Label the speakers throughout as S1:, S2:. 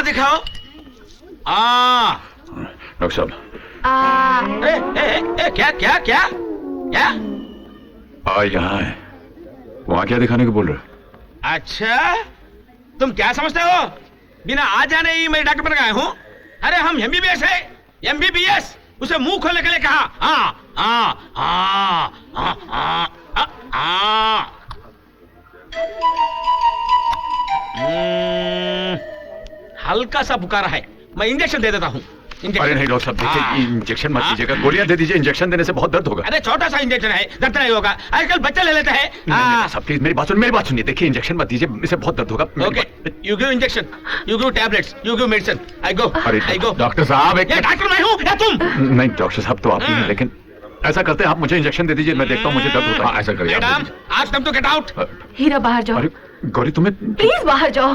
S1: दिखाओ।
S2: डॉक्टर साहब।
S1: क्या क्या क्या क्या?
S2: यहाँ है। वहाँ क्या दिखाने को बोल रहे हो?
S1: अच्छा, तुम क्या समझते हो? बिना आ जाने ही मैं डॉक्टर बन गया हूँ। अरे हम MBBS है, MBBS। उसे मुंह खोलने के लिए कहा। हल्का सा बुखार है, मैं इंजेक्शन दे देता हूँ।
S2: अरे नहीं डॉक्टर साहब, देखिए इंजेक्शन मत दीजिएगा, गोलियां दे दीजिए। इंजेक्शन देने से बहुत दर्द होगा।
S1: अरे छोटा सा इंजेक्शन है, दर्द नहीं होगा। आजकल बच्चे ले लेते हैं।
S2: सब प्लीज मेरी बात सुनिए। देखिए इंजेक्शन मत दीजिए, इससे बहुत दर्द होगा।
S1: Okay, you give injection, you give tablets, you give medicine. I go.
S2: Doctor साहब,
S1: ये डॉक्टर मैं हूँ या तुम?
S2: नहीं डॉक्टर साहब तो आप ही हैं, लेकिन ऐसा करते हैं आप मुझे इंजेक्शन दे दीजिए, मैं देखता हूँ मुझे दर्द होता है। ऐसा करिए
S1: मैडम, आज तुम तो गेट आउट।
S3: हीरा बाहर जाओ।
S2: अरे गौरी तुम्हें
S3: प्लीज बाहर जाओ।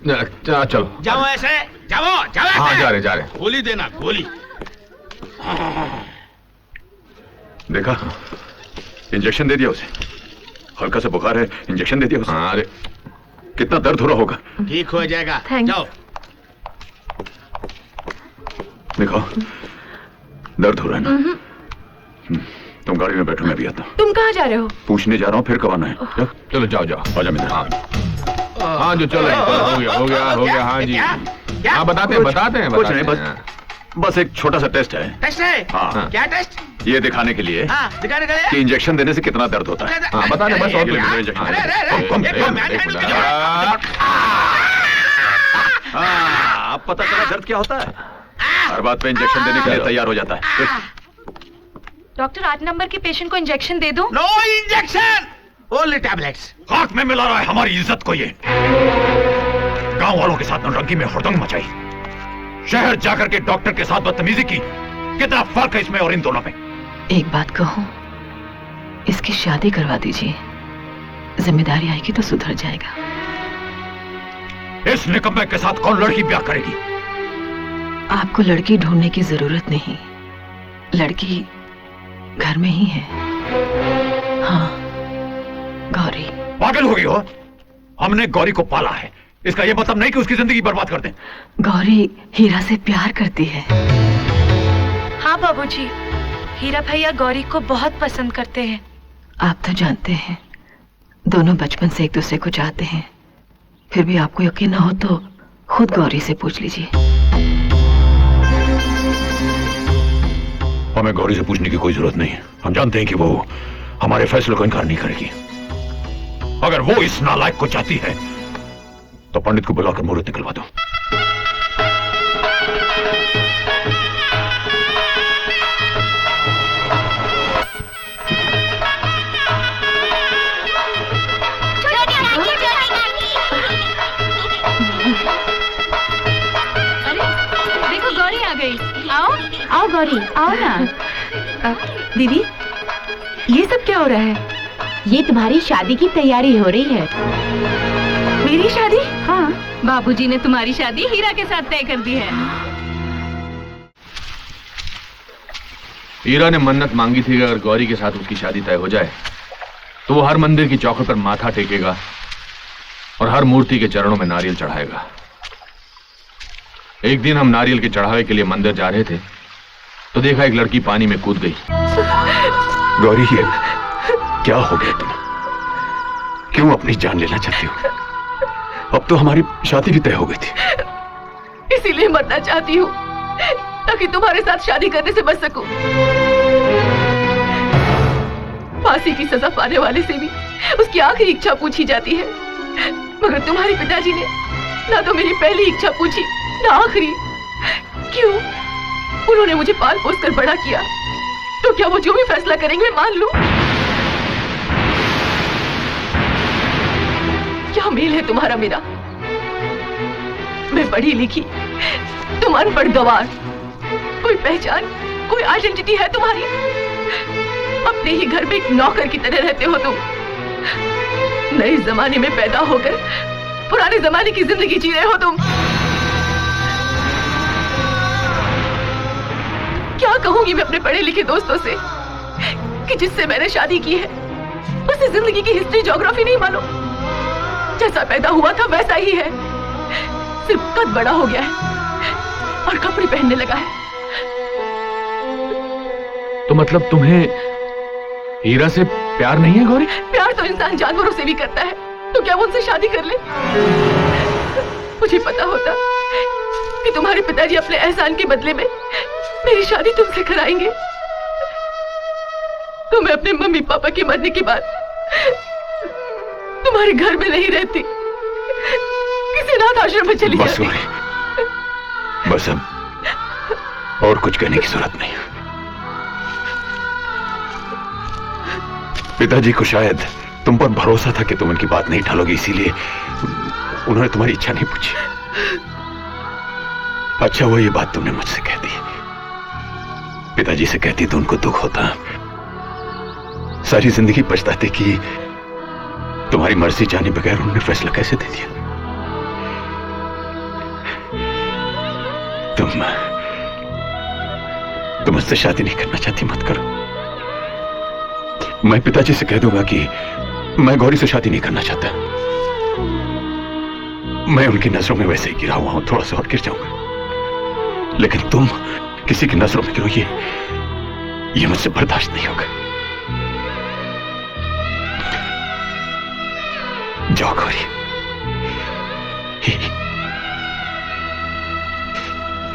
S2: चलो
S1: जाओ, ऐसे जाओ।
S2: हाँ जा रहे।
S1: गोली देना, गोली।
S2: देखा, इंजेक्शन दे दिया उसे। हल्का सा बुखार है, इंजेक्शन दे दिया उसे। अरे कितना दर्द हो रहा होगा।
S1: ठीक हो जाएगा, जाओ।
S2: देखो दर्द हो रहा है ना। तुम गाड़ी में बैठो, मैं भी आता हूँ।
S3: तुम कहाँ जा रहे हो?
S2: पूछने जा रहा हूँ, फिर कब आना है? चलो जाओ आजा मित्र। हाँ जो चलो, हो गया। हाँ जी, हाँ बताते हैं। कुछ नहीं, बस एक छोटा सा टेस्ट है।
S1: टेस्ट है?
S2: हाँ।
S1: क्या टेस्ट?
S2: ये दिखाने के लिए
S1: दिखाने के लिए
S2: कि इंजेक्शन देने से कितना दर्द होता है। हाँ बता दे बस। और अब पता चला दर्द क्या होता है। हर बात पे इंजेक्शन देने के लिए तैयार हो जाता है।
S3: डॉक्टर 8 नंबर के पेशेंट को इंजेक्शन दे दो।
S1: No injection, only tablets.
S2: हाथ में मिला रहा है हमारी इज्जत को। ये गांव वालों के साथ नौटंकी में हुड़दंग मचाई, शहर जाकर के डॉक्टर के साथ बदतमीजी की। कितना फर्क है इसमें और इन दोनों में।
S4: एक बात कहूं, इसकी शादी करवा दीजिए, जिम्मेदारी आएगी तो सुधर जाएगा।
S2: इस निकम्मे के साथ कौन लड़की ब्याह करेगी?
S4: आपको लड़की ढूंढने की जरूरत नहीं, लड़की घर में ही है। हाँ, गौरी।
S2: पागल हो गई हो? हमने गौरी को पाला है, इसका यह मतलब नहीं कि उसकी जिंदगी बर्बाद कर दें।
S4: गौरी हीरा से प्यार करती है।
S3: हाँ बाबूजी, हीरा भैया गौरी को बहुत पसंद करते हैं।
S4: आप तो जानते हैं, दोनों बचपन से एक दूसरे को चाहते हैं। फिर भी आपको यकीन न हो तो खुद गौरी से पूछ लीजिए।
S2: हमें गौरी से पूछने की कोई जरूरत नहीं है। हम जानते हैं कि वो हमारे फैसले को इनकार नहीं करेगी। अगर वो इस नालायक को चाहती है तो पंडित को बुलाकर मुहूर्त निकलवा दो।
S3: देखो गौरी आ गई। आओ गौरी, आओ ना। दीदी, ये सब क्या हो रहा है?
S5: ये तुम्हारी शादी की तैयारी हो रही है।
S3: मेरी शादी?
S5: हाँ,
S3: बाबूजी ने तुम्हारी शादी हीरा के साथ तय कर दी है।
S6: हीरा ने मन्नत मांगी थी कि अगर गौरी के साथ उसकी शादी तय हो जाए तो वो हर मंदिर की चौखट पर माथा टेकेगा और हर मूर्ति के चरणों में नारियल चढ़ाएगा। एक दिन हम नारियल के चढ़ावे के लिए मंदिर जा रहे थे तो देखा एक लड़की पानी में कूद गई।
S2: गौरी, ये क्या हो गया तुम? क्यों अपनी जान लेना चाहती हो? अब तो हमारी शादी भी तय हो गई थी।
S3: इसीलिए मरना चाहती हूँ ताकि तुम्हारे साथ शादी करने से बच सकूं। फांसी की सजा पाने वाले से भी उसकी आखिरी इच्छा पूछी जाती है, मगर तुम्हारे पिताजी ने ना तो मेरी पहली इच्छा पूछी ना आखिरी। क्यों? उन्होंने मुझे पाल पोस कर बड़ा किया, तो क्या वो जो भी फैसला करेंगे मान लूं? क्या मेल है तुम्हारा मेरा? मैं पढ़ी लिखी, तुम अनपढ़ गवार। कोई पहचान, कोई आइडेंटिटी है तुम्हारी? अपने ही घर में एक नौकर की तरह रहते हो तुम। नए जमाने में पैदा होकर पुराने जमाने की जिंदगी जी रहे हो तुम। क्या कहूंगी मैं अपने पढ़े लिखे दोस्तों से कि जिससे मैंने शादी की है उससे जिंदगी की हिस्ट्री ज्योग्राफी नहीं मालूम, जैसा पैदा हुआ था वैसा ही है, सिर्फ कद बड़ा हो गया है और कपड़े पहनने लगा है।
S6: तो मतलब तुम्हें हीरा से प्यार नहीं है गौरी?
S3: प्यार तो इंसान जानवरों से भी करता है, तो क्या वो उनसे शादी कर ले? मुझे पता होता कि तुम्हारे पिताजी अपने एहसान के बदले में मेरी शादी तुमसे कराएंगे, तो मैं अपने मम्मी पापा के मरने के बाद तुम्हारे घर में नहीं रहती, किसी अनाथ आश्रम में चली जाती।
S7: बस अब और कुछ कहने की जरूरत नहीं। पिताजी को शायद तुम पर भरोसा था कि तुम उनकी बात नहीं टालोगे, इसीलिए उन्होंने तुम्हारी इच्छा नहीं पूछी। अच्छा वो ये बात तुमने मुझसे कह दी, पिताजी से कहती तो उनको दुख होता, सारी जिंदगी पछताते कि तुम्हारी मर्जी जाने बगैर उन्होंने फैसला कैसे दे दिया। तुम मुझसे शादी नहीं करना चाहती, मत करो। मैं पिताजी से कह दूंगा कि मैं गौरी से शादी नहीं करना चाहता। मैं उनकी नजरों में वैसे ही गिरा हुआ हूं, थोड़ा सा और गिर जाऊंगा, लेकिन तुम किसी की नजरों में गिरो, ये मुझसे बर्दाश्त नहीं होगा। जाओ गौरी,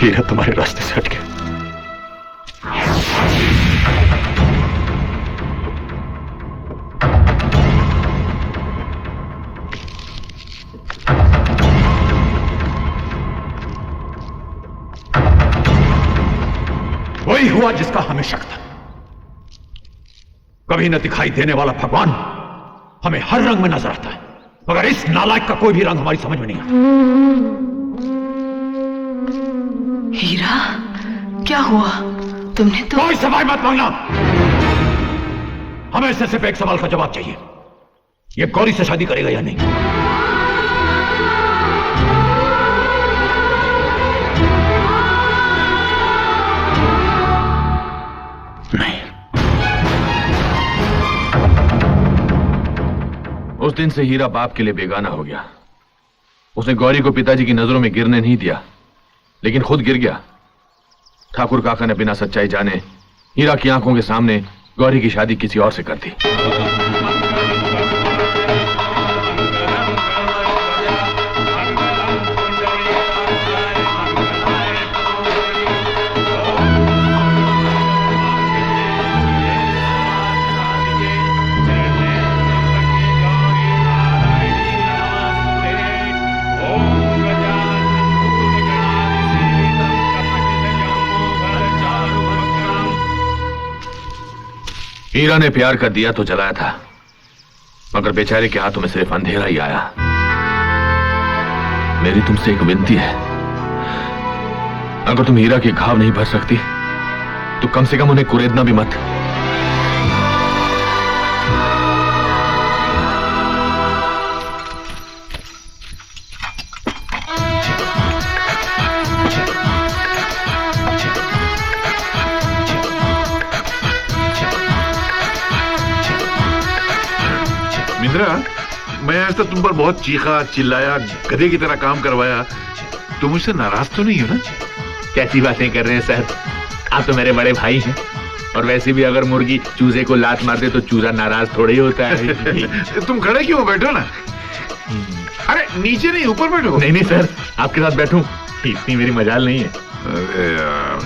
S7: हीरा तुम्हारे रास्ते से हट गया।
S8: वही हुआ जिसका हमें शक था। कभी न दिखाई देने वाला भगवान हमें हर रंग में नजर आता है, मगर इस नालायक का कोई भी रंग हमारी समझ में नहीं आता।
S4: हीरा, क्या हुआ? तुमने तो
S8: कोई सवाल मत मांगना, हमें इससे सिर्फ एक सवाल का जवाब चाहिए, ये गौरी से शादी करेगा या नहीं?
S7: नहीं।
S6: उस दिन से हीरा बाप के लिए बेगाना हो गया। उसने गौरी को पिताजी की नजरों में गिरने नहीं दिया, लेकिन खुद गिर गया। ठाकुर काका ने बिना सच्चाई जाने हीरा की आंखों के सामने गौरी की शादी किसी और से कर दी। हीरा ने प्यार कर दिया तो जलाया था, मगर बेचारे के हाथों में सिर्फ अंधेरा ही आया। मेरी तुमसे एक विनती है, अगर तुम हीरा के घाव नहीं भर सकती तो कम से कम उन्हें कुरेदना भी मत।
S2: मैं आज तक तुम पर बहुत चीखा चिल्लाया, गधे की तरह काम करवाया, तुम मुझसे नाराज तो नहीं हो ना?
S6: कैसी बातें कर रहे हैं सर, आप तो मेरे बड़े भाई हैं। और वैसे भी अगर मुर्गी चूजे को लात मार दे तो चूजा नाराज थोड़ा ही होता है।
S2: तुम खड़े क्यों? बैठो ना। अरे नीचे नहीं, ऊपर बैठो।
S6: नहीं नहीं सर, आपके साथ बैठूं इतनी मेरी मजाल नहीं है।
S2: अरे यार,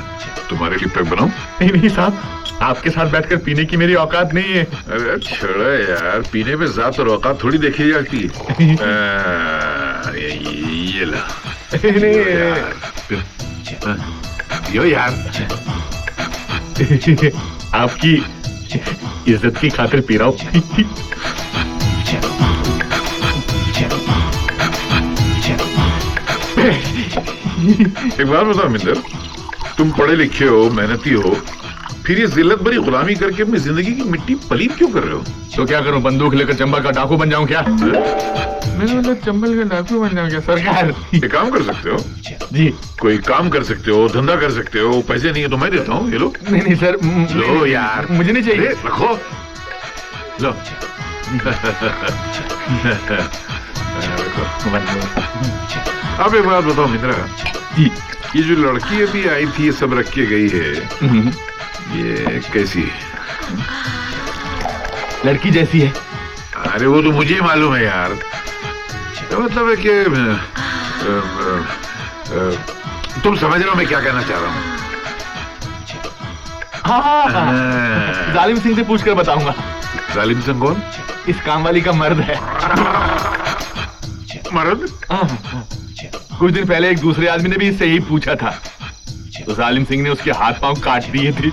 S2: तुम्हारे लिए पैक बनाऊं?
S6: नहीं नहीं साहब, आपके साथ बैठकर पीने की मेरी औकात नहीं है।
S2: अरे छोड़ो यार, पीने पे जात और औकात थोड़ी देखी जाती है। ये ला। यो यार,
S6: आपकी इज्जत की खातिर पी रहा हूं।
S2: एक बात बताओ मिंदर, तुम पढ़े लिखे हो, मेहनती हो, फिर ये जिल्लत भरी गुलामी करके अपनी जिंदगी की मिट्टी पलीद क्यों कर रहे हो?
S6: तो क्या करूं, बंदूक लेकर चंबल का डाकू बन जाऊं क्या? मैं मतलब चंबल का डाकू बन जाऊं क्या सरकार?
S2: ये काम कर सकते हो
S6: जी, कोई
S2: काम कर सकते हो, धंधा कर सकते हो, पैसे नहीं है तो मैं देता हूँ, ये लो।
S6: नहीं नहीं सर,
S2: लो यार,
S6: मुझे नहीं चाहिए।
S2: रखो, लो।
S9: अब एक बात बताओ मित्रा, ये जो लड़की अभी आई थी, सब रख के गई है, ये कैसी है?
S6: लड़की जैसी है।
S9: अरे वो तो मुझे ही मालूम है यार, मतलब है कि तुम समझ रहे हो मैं क्या कहना चाह रहा हूँ?
S6: हाँ, जालिम सिंह से पूछकर बताऊंगा।
S9: जालिम सिंह कौन?
S6: इस काम वाली का मर्द है।
S9: मर्द?
S6: कुछ दिन पहले एक दूसरे आदमी ने भी इससे ही पूछा था, तो जालिम सिंह ने उसके हाथ पांव काट दिए थे।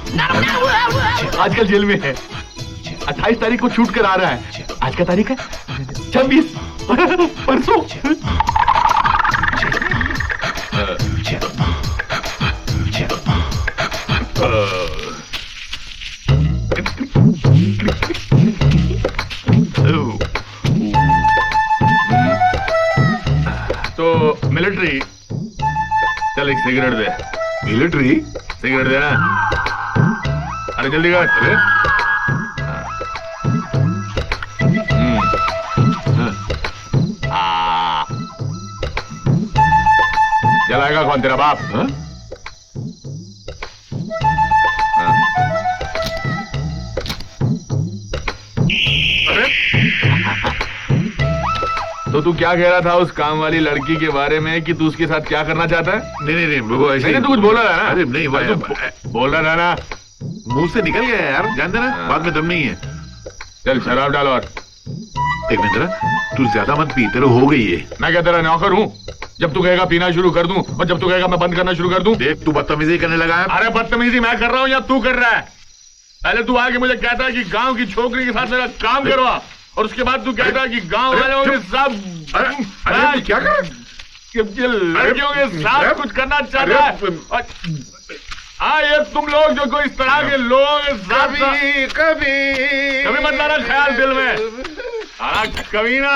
S6: आजकल जेल में है। 28 तारीख को छूट कर आ रहा है। आज का तारीख है 26, परसों। तो मिलिट्री, चल एक सिगरेट दे।
S9: मिलिट्री?
S6: सिगरेट दे ना। अरे जल्दी कर। जलाएगा कौन, तेरा बाप? हाँ?
S9: अरे
S6: तो तू क्या कह रहा था उस काम वाली लड़की के बारे में कि तू उसके साथ क्या करना चाहता है?
S9: नहीं वो ऐसे
S6: नहीं, तू कुछ बोला था ना?
S9: अरे नहीं
S6: बोल रहा था ना,
S9: मुंह से निकल गया यार, जानते ना, बाद में दम नहीं है।
S6: चल शराब डाल। और
S9: एक मिनट, तू ज्यादा मत पी, तेरे हो गई है।
S6: मैं क्या तेरा नौकर हूँ? जब तू कहेगा पीना शुरू कर दूं और जब तू कहेगा मैं बंद करना शुरू कर दूं।
S9: देख तू बदतमीजी करने लगा है।
S6: अरे बदतमीजी मैं कर रहा हूँ या तू कर रहा है? पहले तू आके मुझे कहता है कि गांव की छोकरी के साथ मेरा काम करवा, और उसके बाद तू कहता है कि गांव वालों के सब
S9: अरे क्या कर,
S6: लड़कियों के साथ कुछ करना चाहता है। हाँ, ये तुम लोग जो कोई इस तरह के लोगों के साथ कभी मत लाना ख्याल दिल में। कभी ना